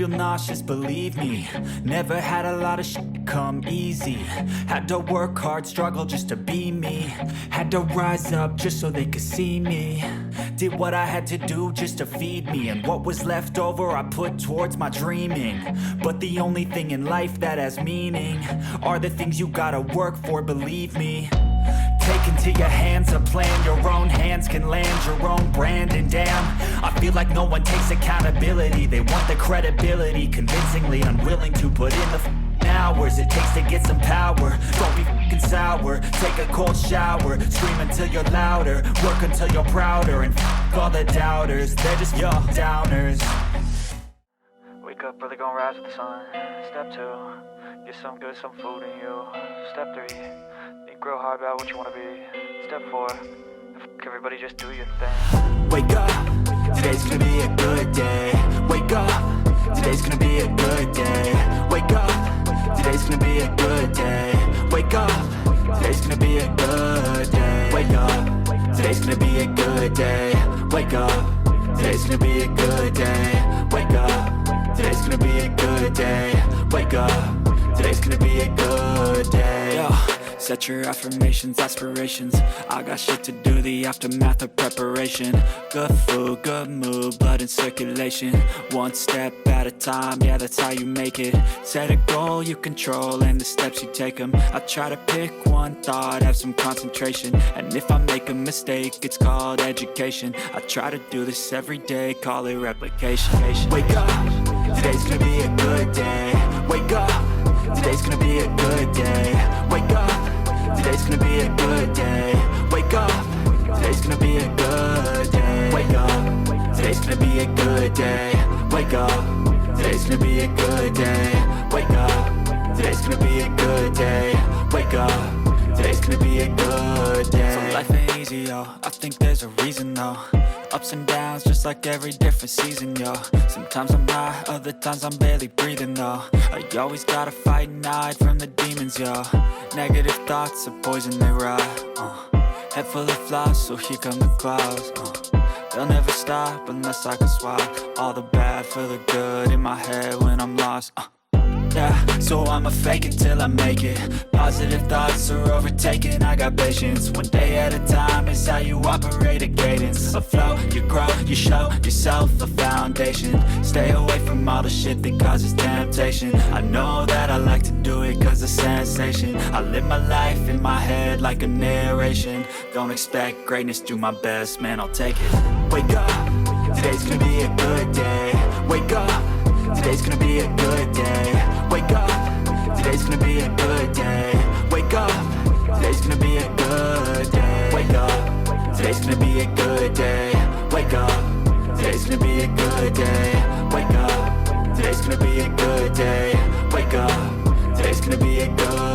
feel nauseous, believe me. Never had a lot of shit come easy. Had to work hard, struggle just to be me. Had to rise up just so they could see me. Did what I had to do just to feed me. And what was left over I put towards my dreaming. But the only thing in life that has meaning are the things you gotta work for, believe me. Take into your hands a plan. Your own hands can land your own brand. And damn, I feel like no one takes accountability. They want the credibility, convincingly unwilling to put in the hours it takes to get some power. Don't be f***ing sour. Take a cold shower. Scream until you're louder. Work until you're prouder. And f*** all the doubters. They're just your downers. Wake up early, gonna rise with the sun. Step 2, get some good, some food in you. Step 3, think real hard about what you wanna be. Step 4, f*** everybody, just do your thing. Wake up, today's gonna be a good day. Wake up, today's gonna be a good day. Wake up, today's gonna be a good day. Wake up, today's gonna be a good day. Wake up, today's gonna be a good day. Wake up, today's gonna be a good day. Wake up, today's gonna be a good day. Wake up, today's gonna be a good day. Yo, set your affirmations, aspirations. I got shit to do, the aftermath of preparation. Good food, good mood, blood in circulation. One step at a time, yeah, that's how you make it. Set a goal you control and the steps you take them. I try to pick one thought, have some concentration. And if I make a mistake, it's called education. I try to do this every day, call it replication. Wake up, today's gonna be a good day. Wake up, today's gonna be a good day. Wake up, today's gonna be a good day. Wake up, today's gonna be a good day. Wake up, today's gonna be a good day. Wake up, today's gonna be a good day. Wake up, today's gonna be a good day. Wake up, today's gonna be a good day. So life ain't easy, yo, I think there's a reason though. Ups and downs, just like every different season, yo. Sometimes I'm high, other times I'm barely breathing, though. I always gotta fight and hide from the demons, yo. Negative thoughts are poison, they rot. Head full of flies, so here come the clouds. They'll never stop unless I can swap all the bad for the good in my head when I'm lost. Yeah, so I'ma fake it till I make it. Positive thoughts are overtaken, I got patience. One day at a time is how you operate a cadence. A flow, you grow, you show yourself a foundation. Stay away from all the shit that causes temptation. I know that I like to do it cause it's sensation. I live my life in my head like a narration. Don't expect greatness, do my best, man, I'll take it. Wake up, today's gonna be a good day. Wake up, today's gonna be a good day. Wake up, today's gonna be a good day. Wake up, today's gonna be a good day. Wake up, today's gonna be a good day. Wake up, today's gonna be a good day. Wake up, today's gonna be a good day. Wake up, today's gonna be a good day.